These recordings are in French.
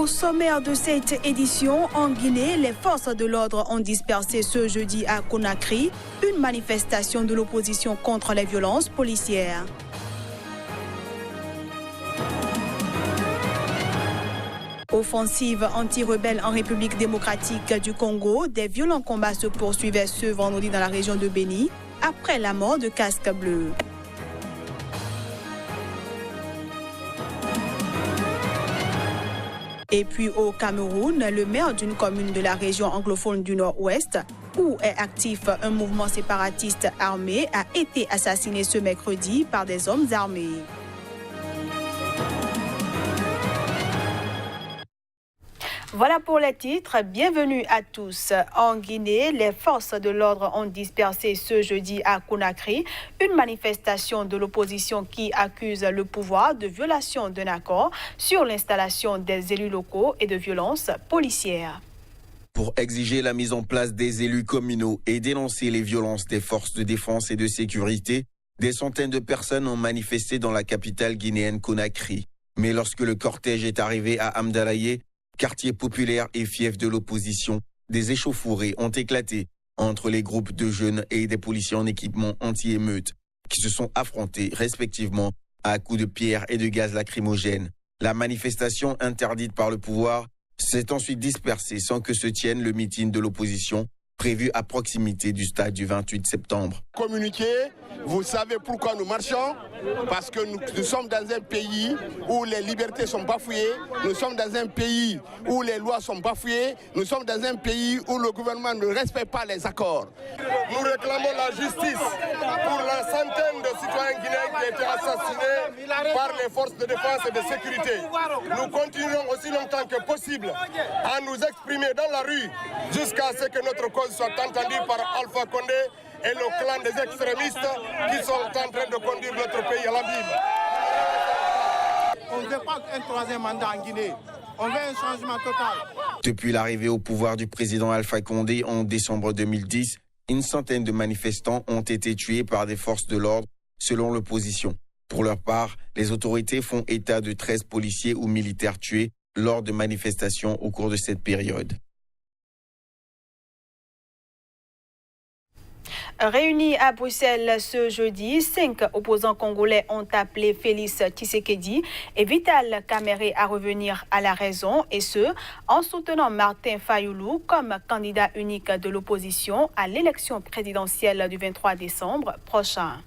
Au sommaire de cette édition, en Guinée, les forces de l'ordre ont dispersé ce jeudi à Conakry une manifestation de l'opposition contre les violences policières. Offensive anti-rebelle en République démocratique du Congo, des violents combats se poursuivaient ce vendredi dans la région de Béni après la mort de Casque Bleu. Et puis au Cameroun, le maire d'une commune de la région anglophone du Nord-Ouest, où est actif un mouvement séparatiste armé, a été assassiné ce mercredi par des hommes armés. Voilà pour les titres. Bienvenue à tous. En Guinée, les forces de l'ordre ont dispersé ce jeudi à Conakry une manifestation de l'opposition qui accuse le pouvoir de violation d'un accord sur l'installation des élus locaux et de violences policières. Pour exiger la mise en place des élus communaux et dénoncer les violences des forces de défense et de sécurité, des centaines de personnes ont manifesté dans la capitale guinéenne Conakry. Mais lorsque le cortège est arrivé à Amdalaye, quartier populaire et fief de l'opposition, des échauffourées ont éclaté entre les groupes de jeunes et des policiers en équipement anti-émeute qui se sont affrontés respectivement à coups de pierre et de gaz lacrymogène. La manifestation interdite par le pouvoir s'est ensuite dispersée sans que se tienne le meeting de l'opposition prévu à proximité du stade du 28 septembre. Communiquer, vous savez pourquoi nous marchons? Parce que nous sommes dans un pays où les libertés sont bafouées, nous sommes dans un pays où les lois sont bafouées, nous sommes dans un pays où le gouvernement ne respecte pas les accords. Nous réclamons la justice pour la centaine de citoyens guinéens qui ont été assassinés par les forces de défense et de sécurité. Nous continuerons aussi longtemps que possible à nous exprimer dans la rue jusqu'à ce que notre cause soit entendue par Alpha Condé et le clan des extrémistes qui sont en train de conduire notre pays à l'abîme. On ne veut pas un troisième mandat en Guinée. On veut un changement total. Depuis l'arrivée au pouvoir du président Alpha Condé en décembre 2010, une centaine de manifestants ont été tués par des forces de l'ordre, selon l'opposition. Pour leur part, les autorités font état de 13 policiers ou militaires tués lors de manifestations au cours de cette période. Réunis à Bruxelles ce jeudi, 5 opposants congolais ont appelé Félix Tshisekedi et Vital Kamerhe à revenir à la raison, et ce, en soutenant Martin Fayulu comme candidat unique de l'opposition à l'élection présidentielle du 23 décembre prochain.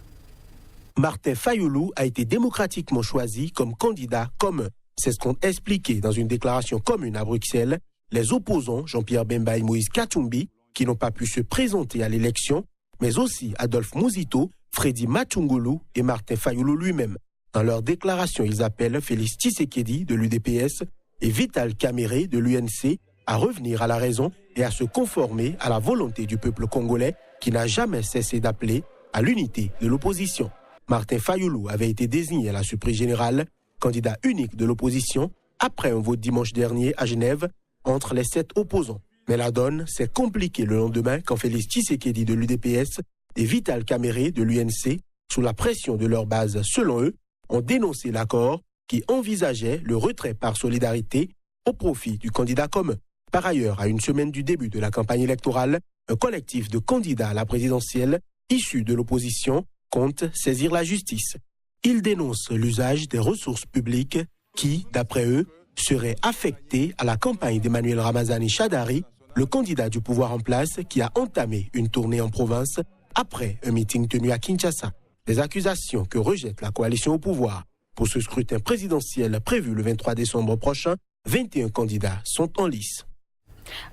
Martin Fayulu a été démocratiquement choisi comme candidat commun. C'est ce qu'ont expliqué dans une déclaration commune à Bruxelles les opposants Jean-Pierre Bemba et Moïse Katumbi, qui n'ont pas pu se présenter à l'élection, mais aussi Adolphe Mouzito, Freddy Matungulu et Martin Fayulu lui-même. Dans leur déclaration, ils appellent Félix Tshisekedi de l'UDPS et Vital Kamerhe de l'UNC à revenir à la raison et à se conformer à la volonté du peuple congolais qui n'a jamais cessé d'appeler à l'unité de l'opposition. Martin Fayulu avait été désigné à la surprise générale, candidat unique de l'opposition, après un vote dimanche dernier à Genève entre les 7 opposants. Mais la donne s'est compliquée le lendemain quand Félix Tshisekedi de l'UDPS et Vital Kamerhe de l'UNC, sous la pression de leur base selon eux, ont dénoncé l'accord qui envisageait le retrait par solidarité au profit du candidat commun. Par ailleurs, à une semaine du début de la campagne électorale, un collectif de candidats à la présidentielle issus de l'opposition compte saisir la justice. Ils dénoncent l'usage des ressources publiques qui, d'après eux, seraient affectées à la campagne d'Emmanuel Ramazani Shadari, le candidat du pouvoir en place qui a entamé une tournée en province après un meeting tenu à Kinshasa. Des accusations que rejette la coalition au pouvoir. Pour ce scrutin présidentiel prévu le 23 décembre prochain, 21 candidats sont en lice.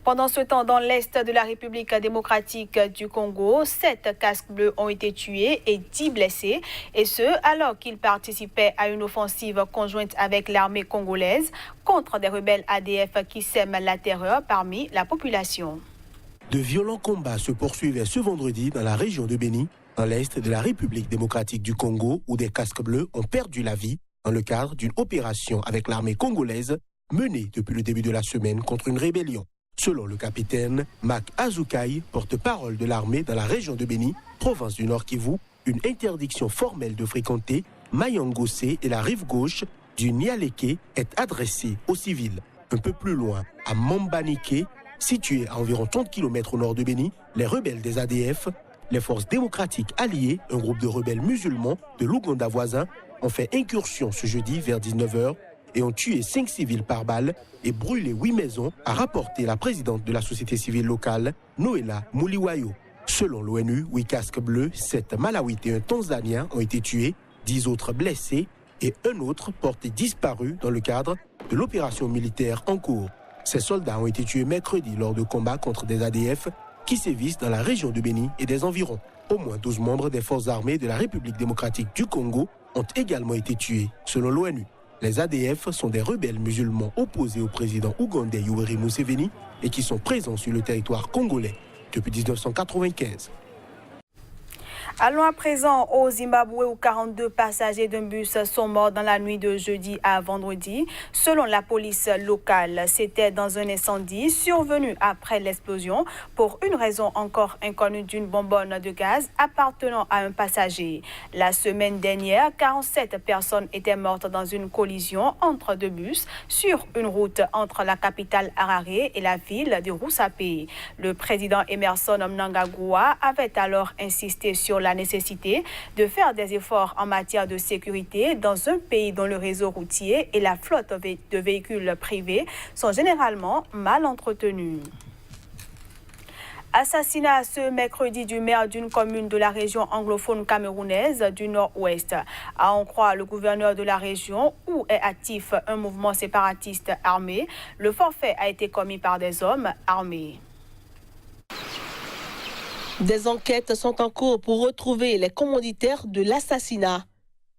Pendant ce temps, dans l'est de la République démocratique du Congo, 7 casques bleus ont été tués et 10 blessés, et ce, alors qu'ils participaient à une offensive conjointe avec l'armée congolaise contre des rebelles ADF qui sèment la terreur parmi la population. De violents combats se poursuivaient ce vendredi dans la région de Béni, dans l'est de la République démocratique du Congo, où des casques bleus ont perdu la vie dans le cadre d'une opération avec l'armée congolaise menée depuis le début de la semaine contre une rébellion. Selon le capitaine Mac Azukai, porte-parole de l'armée dans la région de Béni, province du Nord Kivu, une interdiction formelle de fréquenter Mayangosé et la rive gauche du Nialeke est adressée aux civils. Un peu plus loin, à Mambanike, situé à environ 30 km au nord de Béni, les rebelles des ADF, les forces démocratiques alliées, un groupe de rebelles musulmans de l'Ouganda voisin, ont fait incursion ce jeudi vers 19h et ont tué 5 civils par balle et brûlé 8 maisons, a rapporté la présidente de la société civile locale, Noela Muliwayo. Selon l'ONU, 8 casques bleus, 7 Malawites et un Tanzanien ont été tués, 10 autres blessés et un autre porté disparu dans le cadre de l'opération militaire en cours. Ces soldats ont été tués mercredi lors de combats contre des ADF qui sévissent dans la région de Béni et des environs. Au moins 12 membres des forces armées de la République démocratique du Congo ont également été tués, selon l'ONU. Les ADF sont des rebelles musulmans opposés au président ougandais Yoweri Museveni et qui sont présents sur le territoire congolais depuis 1995. Allons à présent au Zimbabwe où 42 passagers d'un bus sont morts dans la nuit de jeudi à vendredi. Selon la police locale, c'était dans un incendie survenu après l'explosion pour une raison encore inconnue d'une bonbonne de gaz appartenant à un passager. La semaine dernière, 47 personnes étaient mortes dans une collision entre deux bus sur une route entre la capitale Harare et la ville de Rusape. Le président Emmerson Mnangagwa avait alors insisté sur la nécessité de faire des efforts en matière de sécurité dans un pays dont le réseau routier et la flotte de véhicules privés sont généralement mal entretenus. Assassinat ce mercredi du maire d'une commune de la région anglophone camerounaise du Nord-Ouest. À en croire le gouverneur de la région où est actif un mouvement séparatiste armé, le forfait a été commis par des hommes armés. Des enquêtes sont en cours pour retrouver les commanditaires de l'assassinat.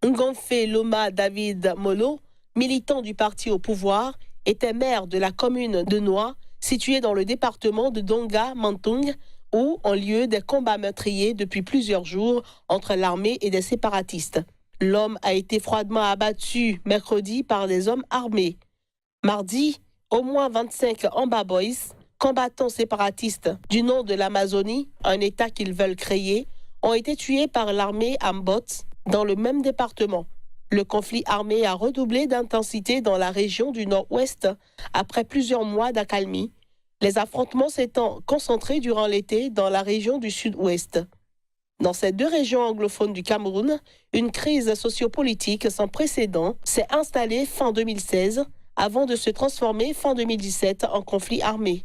Ngonfe Loma David Molo, militant du parti au pouvoir, était maire de la commune de Noa, située dans le département de Donga Mantung, où ont lieu des combats meurtriers depuis plusieurs jours entre l'armée et des séparatistes. L'homme a été froidement abattu mercredi par des hommes armés. Mardi, au moins 25 Amba Boys, combattants séparatistes du nord de l'Amazonie, un État qu'ils veulent créer, ont été tués par l'armée Ambot dans le même département. Le conflit armé a redoublé d'intensité dans la région du Nord-Ouest après plusieurs mois d'accalmie, les affrontements s'étant concentrés durant l'été dans la région du Sud-Ouest. Dans ces deux régions anglophones du Cameroun, une crise sociopolitique sans précédent s'est installée fin 2016 avant de se transformer fin 2017 en conflit armé.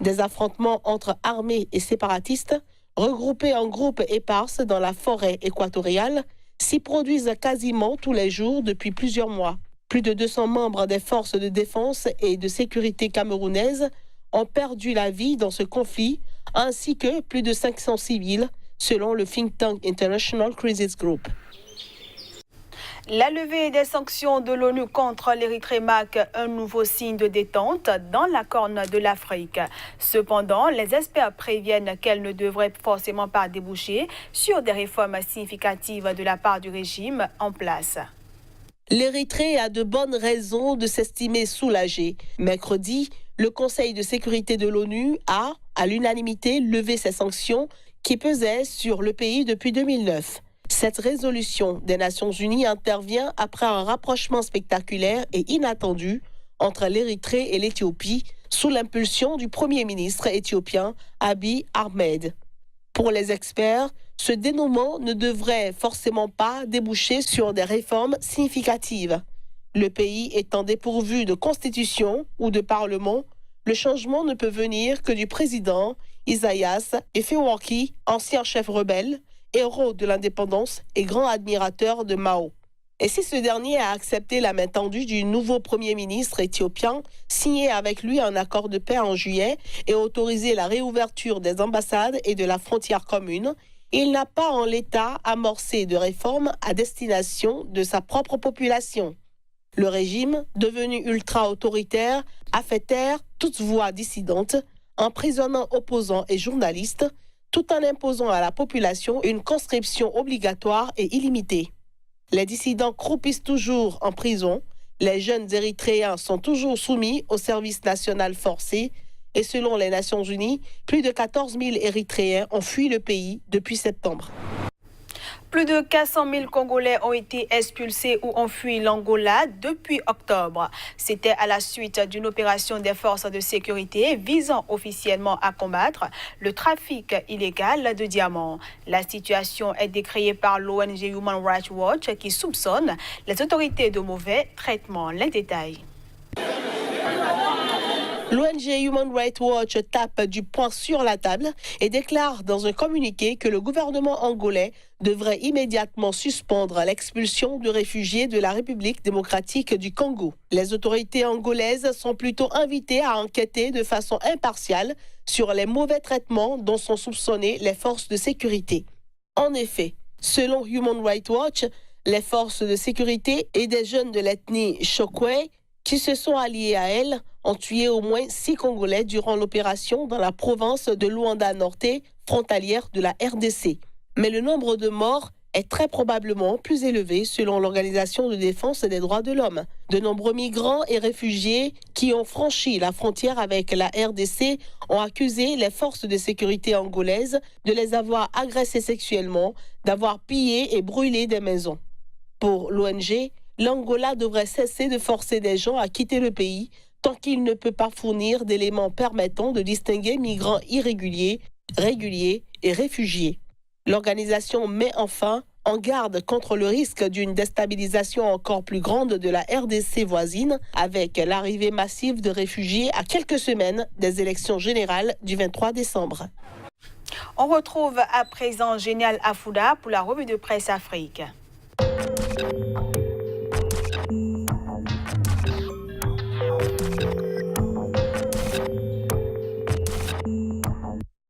Des affrontements entre armées et séparatistes, regroupés en groupes éparses dans la forêt équatoriale, s'y produisent quasiment tous les jours depuis plusieurs mois. Plus de 200 membres des forces de défense et de sécurité camerounaises ont perdu la vie dans ce conflit, ainsi que plus de 500 civils, selon le think tank International Crisis Group. La levée des sanctions de l'ONU contre l'Érythrée marque un nouveau signe de détente dans la Corne de l'Afrique. Cependant, les experts préviennent qu'elles ne devraient forcément pas déboucher sur des réformes significatives de la part du régime en place. L'Érythrée a de bonnes raisons de s'estimer soulagée. Mercredi, le Conseil de sécurité de l'ONU a, à l'unanimité, levé ses sanctions qui pesaient sur le pays depuis 2009. Cette résolution des Nations Unies intervient après un rapprochement spectaculaire et inattendu entre l'Érythrée et l'Éthiopie sous l'impulsion du Premier ministre éthiopien Abiy Ahmed. Pour les experts, ce dénouement ne devrait forcément pas déboucher sur des réformes significatives. Le pays étant dépourvu de constitution ou de parlement, le changement ne peut venir que du président Isaias Afewerki, ancien chef rebelle, héros de l'indépendance et grand admirateur de Mao. Et si ce dernier a accepté la main tendue du nouveau Premier ministre éthiopien, signé avec lui un accord de paix en juillet et autorisé la réouverture des ambassades et de la frontière commune, il n'a pas en l'état amorcé de réformes à destination de sa propre population. Le régime, devenu ultra-autoritaire, a fait taire toute voix dissidente, emprisonnant opposants et journalistes, tout en imposant à la population une conscription obligatoire et illimitée. Les dissidents croupissent toujours en prison, les jeunes Érythréens sont toujours soumis au service national forcé et selon les Nations Unies, plus de 14 000 Érythréens ont fui le pays depuis septembre. Plus de 400 000 Congolais ont été expulsés ou ont fui l'Angola depuis octobre. C'était à la suite d'une opération des forces de sécurité visant officiellement à combattre le trafic illégal de diamants. La situation est décriée par l'ONG Human Rights Watch qui soupçonne les autorités de mauvais traitement. Les détails. L'ONG Human Rights Watch tape du poing sur la table et déclare dans un communiqué que le gouvernement angolais devrait immédiatement suspendre l'expulsion de réfugiés de la République démocratique du Congo. Les autorités angolaises sont plutôt invitées à enquêter de façon impartiale sur les mauvais traitements dont sont soupçonnées les forces de sécurité. En effet, selon Human Rights Watch, les forces de sécurité et des jeunes de l'ethnie Chokwe qui se sont alliés à elles ont tué au moins 6 Congolais durant l'opération dans la province de Luanda-Norte, frontalière de la RDC. Mais le nombre de morts est très probablement plus élevé selon l'Organisation de défense des droits de l'homme. De nombreux migrants et réfugiés qui ont franchi la frontière avec la RDC ont accusé les forces de sécurité angolaises de les avoir agressés sexuellement, d'avoir pillé et brûlé des maisons. Pour l'ONG, l'Angola devrait cesser de forcer des gens à quitter le pays tant qu'il ne peut pas fournir d'éléments permettant de distinguer migrants irréguliers, réguliers et réfugiés. L'organisation met enfin en garde contre le risque d'une déstabilisation encore plus grande de la RDC voisine avec l'arrivée massive de réfugiés à quelques semaines des élections générales du 23 décembre. On retrouve à présent Génial Afouda pour la revue de presse Afrique.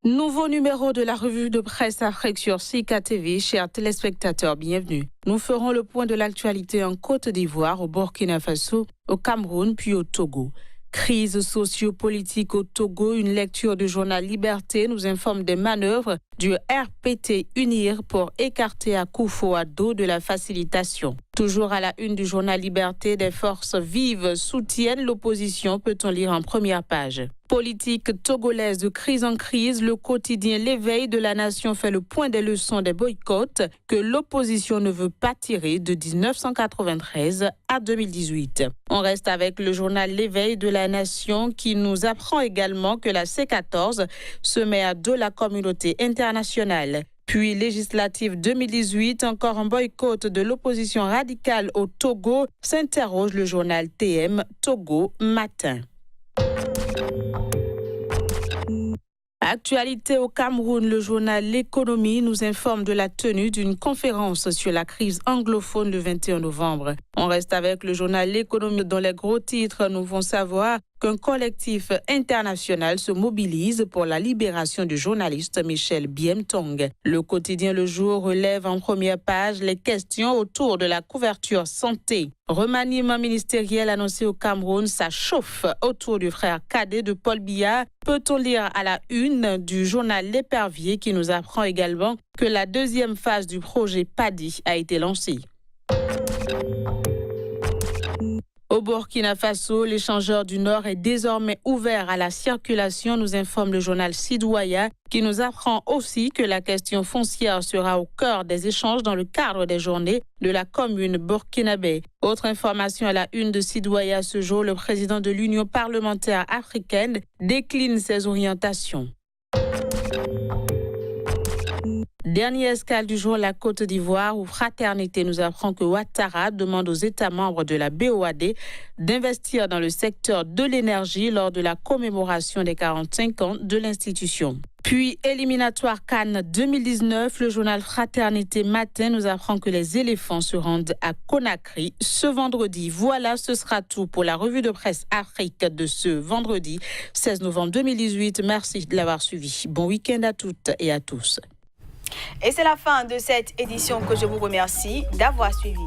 Nouveau numéro de la revue de presse Afrique sur Sika TV. Chers téléspectateurs, bienvenue. Nous ferons le point de l'actualité en Côte d'Ivoire, au Burkina Faso, au Cameroun puis au Togo. Crise sociopolitique au Togo, une lecture du journal Liberté nous informe des manœuvres du RPT Unir pour écarter Akufo-Addo de la facilitation. Toujours à la une du journal Liberté, des forces vives soutiennent l'opposition, peut-on lire en première page. Politique togolaise de crise en crise, le quotidien L'éveil de la nation fait le point des leçons des boycotts que l'opposition ne veut pas tirer de 1993 à 2018. On reste avec le journal L'éveil de la nation qui nous apprend également que la C14 se met à dos la communauté internationale. Puis législative 2018, encore un boycott de l'opposition radicale au Togo, s'interroge le journal TM Togo Matin. Actualité au Cameroun, le journal L'économie nous informe de la tenue d'une conférence sur la crise anglophone le 21 novembre. On reste avec le journal L'économie dont les gros titres nous font savoir qu'un collectif international se mobilise pour la libération du journaliste Michel Biemtong. Le quotidien Le Jour relève en première page les questions autour de la couverture santé. Remaniement ministériel annoncé au Cameroun, ça chauffe autour du frère cadet de Paul Biya. Peut-on lire à la une du journal L'Épervier qui nous apprend également que la deuxième phase du projet PADI a été lancée. Au Burkina Faso, l'échangeur du Nord est désormais ouvert à la circulation, nous informe le journal Sidouaya, qui nous apprend aussi que la question foncière sera au cœur des échanges dans le cadre des journées de la commune burkinabé. Autre information à la une de Sidouaya ce jour, le président de l'Union parlementaire africaine décline ses orientations. Dernière escale du jour, la Côte d'Ivoire, où Fraternité nous apprend que Ouattara demande aux États membres de la BOAD d'investir dans le secteur de l'énergie lors de la commémoration des 45 ans de l'institution. Puis, éliminatoire Cannes 2019, le journal Fraternité Matin nous apprend que les éléphants se rendent à Conakry ce vendredi. Voilà, ce sera tout pour la revue de presse Afrique de ce vendredi 16 novembre 2018. Merci de l'avoir suivi. Bon week-end à toutes et à tous. Et c'est la fin de cette édition que je vous remercie d'avoir suivi.